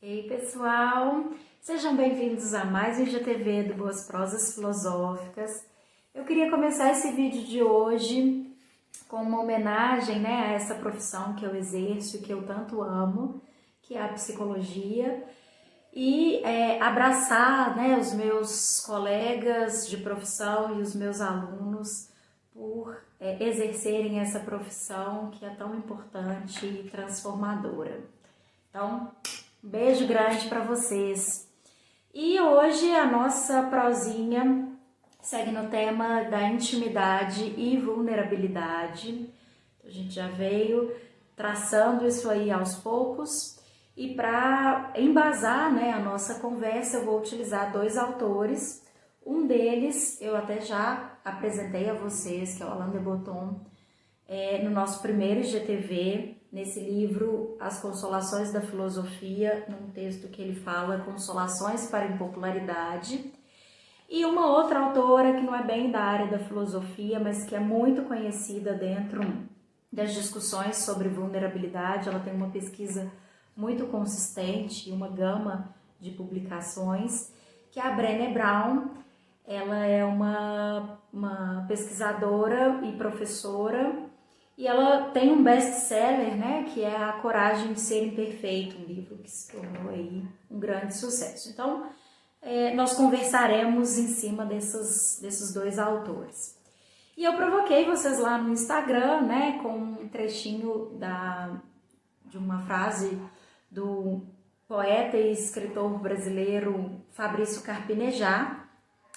Ei pessoal, sejam bem-vindos a mais um IGTV do Boas Prosas Filosóficas. Eu queria começar esse vídeo de hoje com uma homenagem, a essa profissão que eu exerço e que eu tanto amo, que é a psicologia, e abraçar os meus colegas de profissão e os meus alunos por exercerem essa profissão que é tão importante e transformadora. Então, um beijo grande para vocês. E hoje a nossa prosinha segue no tema da intimidade e vulnerabilidade. A gente já veio traçando isso aí aos poucos. E para embasar a nossa conversa, eu vou utilizar dois autores. Um deles eu até já apresentei a vocês, que é o Alain de Botton, no nosso primeiro IGTV, nesse livro As Consolações da Filosofia, num texto que ele fala Consolações para a Impopularidade. E uma outra autora que não é bem da área da filosofia, mas que é muito conhecida dentro das discussões sobre vulnerabilidade. Ela tem uma pesquisa muito consistente e uma gama de publicações, que é a Brené Brown. Ela é uma pesquisadora e professora, e ela tem um best-seller, que é A Coragem de Ser Imperfeito, um livro que se tornou aí um grande sucesso. Então, nós conversaremos em cima desses dois autores. E eu provoquei vocês lá no Instagram, com um trechinho de uma frase do poeta e escritor brasileiro Fabrício Carpinejar.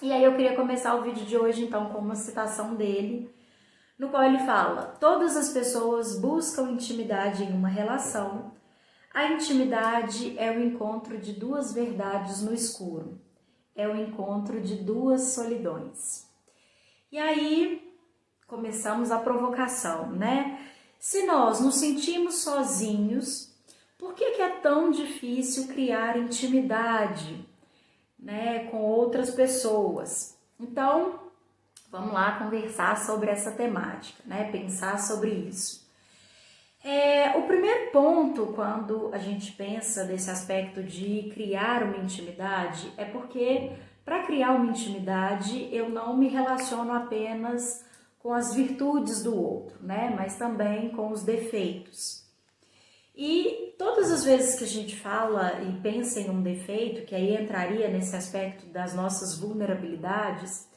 E aí eu queria começar o vídeo de hoje, então, com uma citação dele, no qual ele fala: todas as pessoas buscam intimidade em uma relação. A intimidade é o encontro de duas verdades no escuro. É o encontro de duas solidões. E aí começamos a provocação, Se nós nos sentimos sozinhos, por que é tão difícil criar intimidade, com outras pessoas? Então, vamos lá conversar sobre essa temática, pensar sobre isso. O primeiro ponto, quando a gente pensa desse aspecto de criar uma intimidade, é porque para criar uma intimidade eu não me relaciono apenas com as virtudes do outro, mas também com os defeitos. E todas as vezes que a gente fala e pensa em um defeito, que aí entraria nesse aspecto das nossas vulnerabilidades,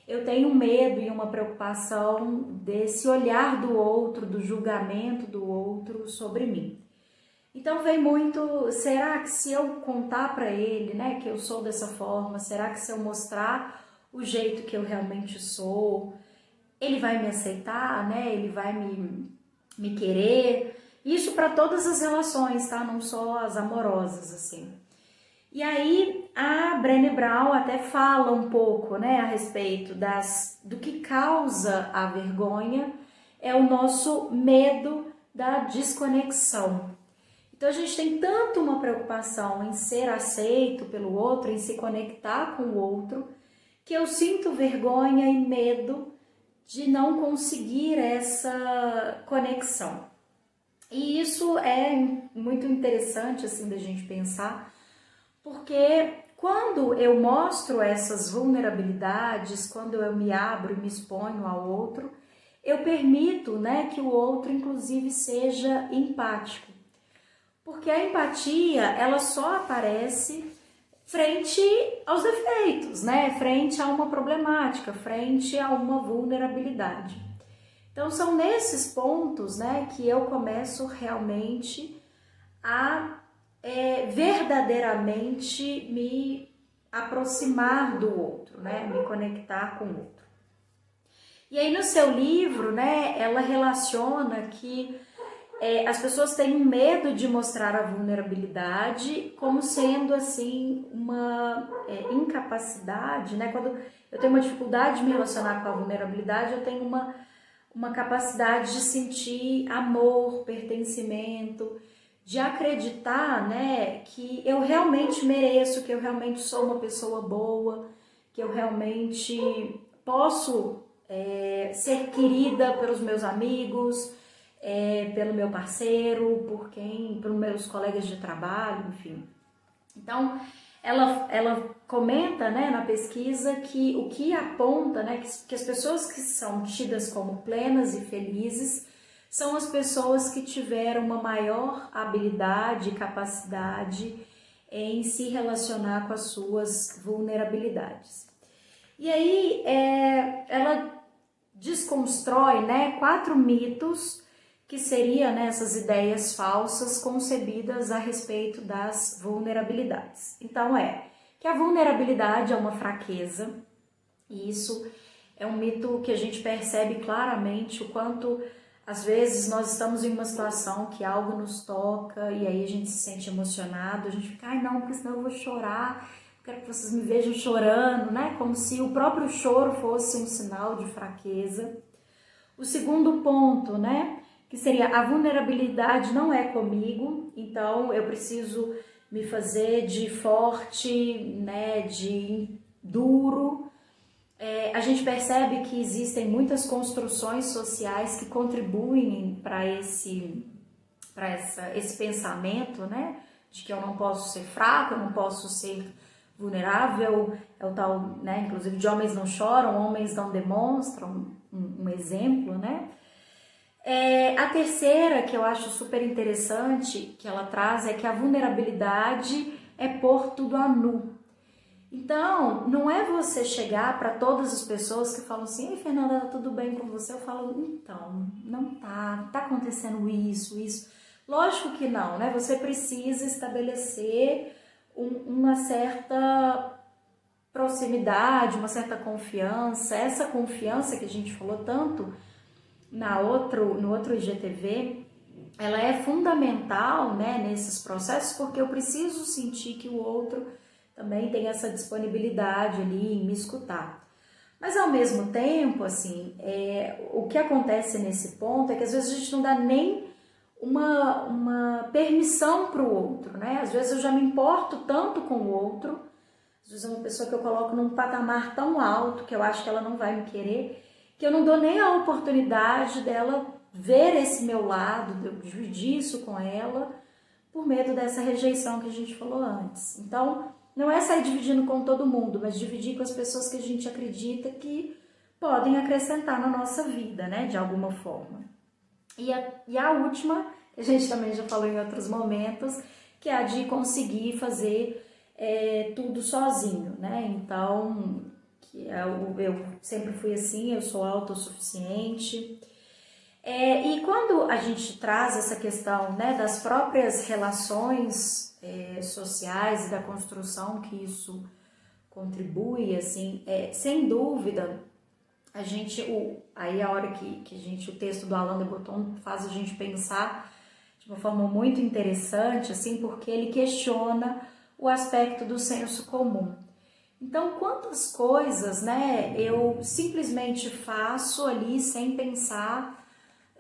eu tenho um medo e uma preocupação desse olhar do outro, do julgamento do outro sobre mim. Então vem muito, será que se eu contar para ele, que eu sou dessa forma, será que se eu mostrar o jeito que eu realmente sou, ele vai me aceitar, ele vai me querer? Isso para todas as relações, tá? Não só as amorosas, assim. E aí a Brené Brown até fala um pouco, a respeito do que causa a vergonha, é o nosso medo da desconexão. Então a gente tem tanto uma preocupação em ser aceito pelo outro, em se conectar com o outro, que eu sinto vergonha e medo de não conseguir essa conexão. E isso é muito interessante assim da gente pensar, porque quando eu mostro essas vulnerabilidades, quando eu me abro e me exponho ao outro, eu permito, que o outro inclusive seja empático. Porque a empatia, ela só aparece frente aos defeitos, frente a uma problemática, frente a uma vulnerabilidade. Então são nesses pontos, que eu começo realmente a verdadeiramente me aproximar do outro, me conectar com o outro. E aí no seu livro, ela relaciona que as pessoas têm um medo de mostrar a vulnerabilidade como sendo assim uma incapacidade, Quando eu tenho uma dificuldade de me relacionar com a vulnerabilidade, eu tenho uma capacidade de sentir amor, pertencimento, de acreditar, que eu realmente mereço, que eu realmente sou uma pessoa boa, que eu realmente posso ser querida pelos meus amigos, pelo meu parceiro, pelos meus colegas de trabalho, enfim. Então, ela comenta, né, na pesquisa que o que aponta, né, que as pessoas que são tidas como plenas e felizes são as pessoas que tiveram uma maior habilidade e capacidade em se relacionar com as suas vulnerabilidades. E aí ela desconstrói, né, 4 mitos que seriam, né, essas ideias falsas concebidas a respeito das vulnerabilidades. Então que a vulnerabilidade é uma fraqueza, e isso é um mito que a gente percebe claramente o quanto às vezes nós estamos em uma situação que algo nos toca e aí a gente se sente emocionado, a gente fica, ai não, porque senão eu vou chorar, quero que vocês me vejam chorando, né? Como se o próprio choro fosse um sinal de fraqueza. O segundo ponto, né? Que seria a vulnerabilidade não é comigo, então eu preciso me fazer de forte, né? De duro. A gente percebe que existem muitas construções sociais que contribuem para esse pensamento, né? De que eu não posso ser fraco, eu não posso ser vulnerável, é o tal, né? Inclusive de homens não choram, homens não demonstram, um exemplo, né? A terceira, que eu acho super interessante, que ela traz, é que a vulnerabilidade é pôr tudo a nu. Então, não é você chegar para todas as pessoas que falam assim, ei Fernanda, tá tudo bem com você? Eu falo, então, não tá acontecendo isso. Lógico que não, né? Você precisa estabelecer uma certa proximidade, uma certa confiança. Essa confiança que a gente falou tanto no outro IGTV, ela é fundamental, né, nesses processos, porque eu preciso sentir que o outro também tem essa disponibilidade ali em me escutar. Mas ao mesmo tempo, assim, o que acontece nesse ponto é que às vezes a gente não dá nem uma permissão para o outro, né? Às vezes eu já me importo tanto com o outro, às vezes é uma pessoa que eu coloco num patamar tão alto que eu acho que ela não vai me querer, que eu não dou nem a oportunidade dela ver esse meu lado, de eu dividir isso com ela, por medo dessa rejeição que a gente falou antes. Então, não é sair dividindo com todo mundo, mas dividir com as pessoas que a gente acredita que podem acrescentar na nossa vida, né, de alguma forma. E a última, que a gente também já falou em outros momentos, que é a de conseguir fazer tudo sozinho, né? Então, eu sempre fui assim, eu sou autossuficiente. E quando a gente traz essa questão, né, das próprias relações sociais e da construção que isso contribui, assim, sem dúvida, aí a hora que o texto do Alain de Botton faz a gente pensar de uma forma muito interessante, assim, porque ele questiona o aspecto do senso comum. Então, quantas coisas, né, eu simplesmente faço ali sem pensar,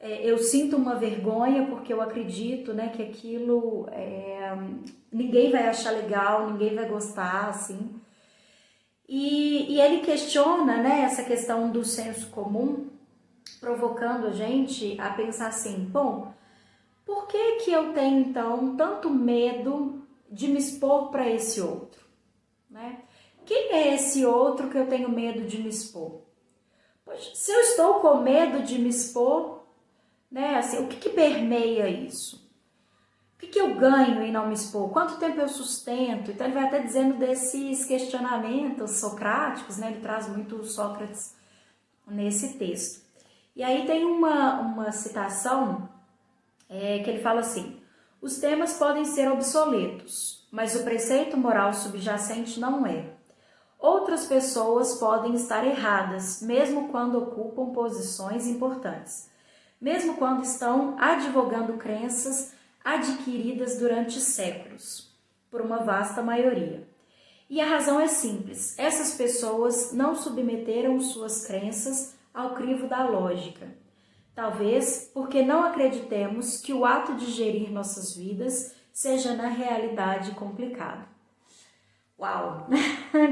eu sinto uma vergonha porque eu acredito, né, que aquilo ninguém vai achar legal, ninguém vai gostar, assim. E ele questiona, né, essa questão do senso comum, provocando a gente a pensar assim, bom, por que eu tenho então tanto medo de me expor para esse outro, né? Quem é esse outro que eu tenho medo de me expor? Poxa, se eu estou com medo de me expor, né, assim, o que permeia isso? O que eu ganho em não me expor? Quanto tempo eu sustento? Então ele vai até dizendo desses questionamentos socráticos, né? Ele traz muito Sócrates nesse texto. E aí tem uma citação que ele fala assim, os temas podem ser obsoletos, mas o preceito moral subjacente não é. Outras pessoas podem estar erradas, mesmo quando ocupam posições importantes, mesmo quando estão advogando crenças adquiridas durante séculos, por uma vasta maioria. E a razão é simples, essas pessoas não submeteram suas crenças ao crivo da lógica. Talvez porque não acreditemos que o ato de gerir nossas vidas seja na realidade complicado. Uau,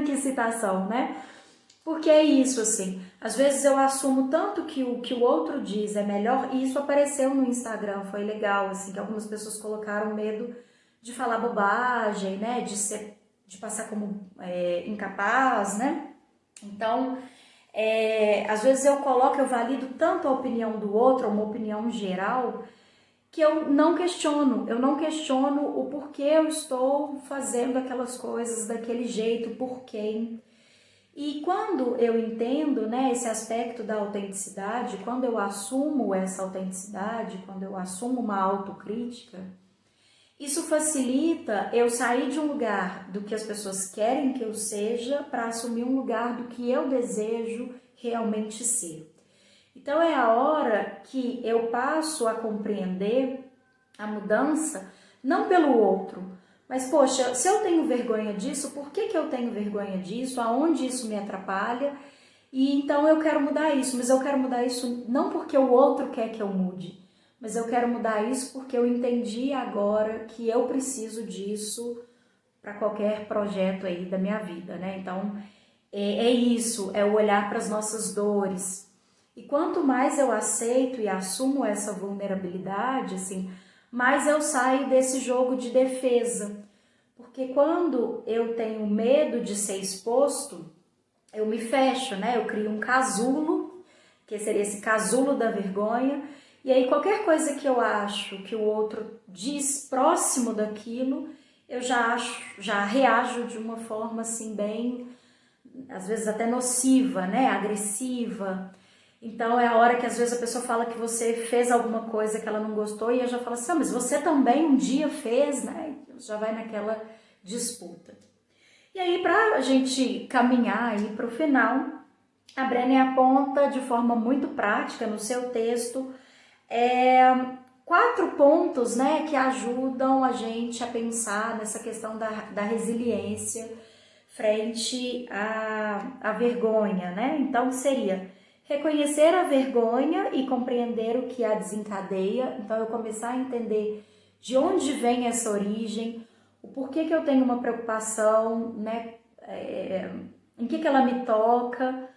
que citação, né? Porque é isso, assim, às vezes eu assumo tanto que o que o outro diz é melhor, e isso apareceu no Instagram, foi legal, assim, que algumas pessoas colocaram medo de falar bobagem, né? De passar como incapaz, né? Então, às vezes eu valido tanto a opinião do outro, uma opinião geral, que eu não questiono o porquê eu estou fazendo aquelas coisas daquele jeito, por quem. E quando eu entendo, né, esse aspecto da autenticidade, quando eu assumo essa autenticidade, quando eu assumo uma autocrítica, isso facilita eu sair de um lugar do que as pessoas querem que eu seja para assumir um lugar do que eu desejo realmente ser. Então é a hora que eu passo a compreender a mudança não pelo outro, mas poxa, se eu tenho vergonha disso, por que eu tenho vergonha disso? Aonde isso me atrapalha? E então eu quero mudar isso, mas eu quero mudar isso não porque o outro quer que eu mude, mas eu quero mudar isso porque eu entendi agora que eu preciso disso para qualquer projeto aí da minha vida, né? Então é isso, é o olhar para as nossas dores. E quanto mais eu aceito e assumo essa vulnerabilidade, assim, mais eu saio desse jogo de defesa. Porque quando eu tenho medo de ser exposto, eu me fecho, né? Eu crio um casulo, que seria esse casulo da vergonha, e aí qualquer coisa que eu acho que o outro diz próximo daquilo, eu já reajo de uma forma assim bem, às vezes até nociva, né? Agressiva. Então é a hora que às vezes a pessoa fala que você fez alguma coisa que ela não gostou e eu já falo assim, mas você também um dia fez, né? Já vai naquela disputa. E aí, para a gente caminhar aí para o final, a Brené aponta de forma muito prática no seu texto 4 pontos, né, que ajudam a gente a pensar nessa questão da resiliência frente à vergonha, né? Então seria reconhecer a vergonha e compreender o que a desencadeia. Então eu começar a entender de onde vem essa origem, o porquê que eu tenho uma preocupação, né? Em que ela me toca.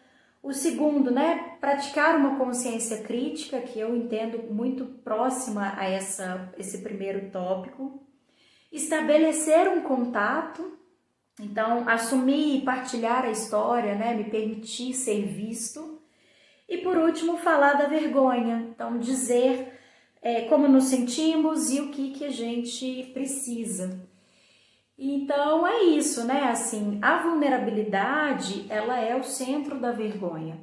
O segundo, né? Praticar uma consciência crítica, que eu entendo muito próxima a esse primeiro tópico. Estabelecer um contato, então assumir e partilhar a história, né? Me permitir ser visto. E por último, falar da vergonha, então dizer como nos sentimos e o que a gente precisa. Então é isso, né? Assim, a vulnerabilidade, ela é o centro da vergonha.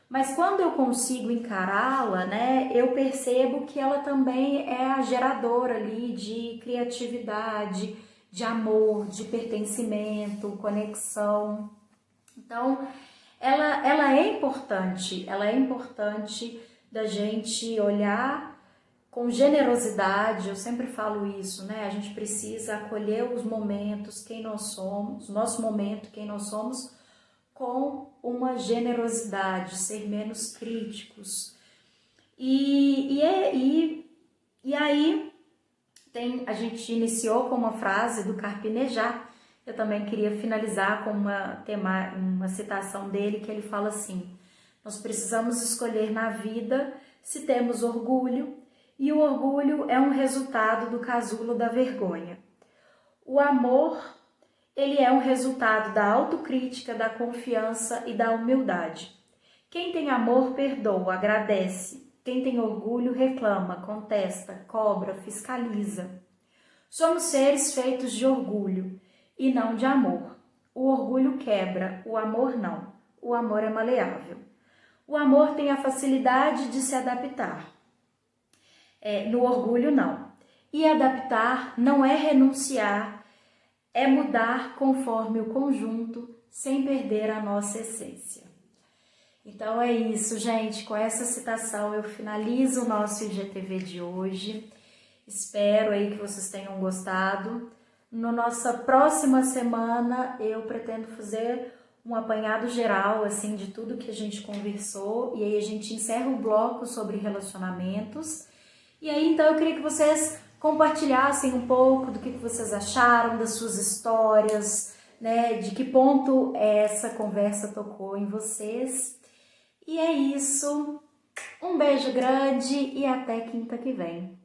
Mas quando eu consigo encará-la, né, eu percebo que ela também é a geradora ali de criatividade, de amor, de pertencimento, conexão. Então, ela é importante da gente olhar com generosidade. Eu sempre falo isso, né? A gente precisa acolher os momentos, quem nós somos, nosso momento, quem nós somos, com uma generosidade, ser menos críticos. E aí a gente iniciou com uma frase do Carpinejar. Eu também queria finalizar com uma citação dele, que ele fala assim: nós precisamos escolher na vida se temos orgulho, e o orgulho é um resultado do casulo da vergonha. O amor, ele é um resultado da autocrítica, da confiança e da humildade. Quem tem amor perdoa, agradece. Quem tem orgulho reclama, contesta, cobra, fiscaliza. Somos seres feitos de orgulho e não de amor. O orgulho quebra, o amor não. O amor é maleável. O amor tem a facilidade de se adaptar. No orgulho, não. E adaptar não é renunciar, é mudar conforme o conjunto, sem perder a nossa essência. Então é isso, gente. Com essa citação eu finalizo o nosso IGTV de hoje. Espero aí que vocês tenham gostado. Na nossa próxima semana eu pretendo fazer um apanhado geral assim de tudo que a gente conversou, e aí a gente encerra o bloco sobre relacionamentos. E aí então eu queria que vocês compartilhassem um pouco do que vocês acharam, das suas histórias, né, de que ponto essa conversa tocou em vocês. E é isso. Um beijo grande e até quinta que vem.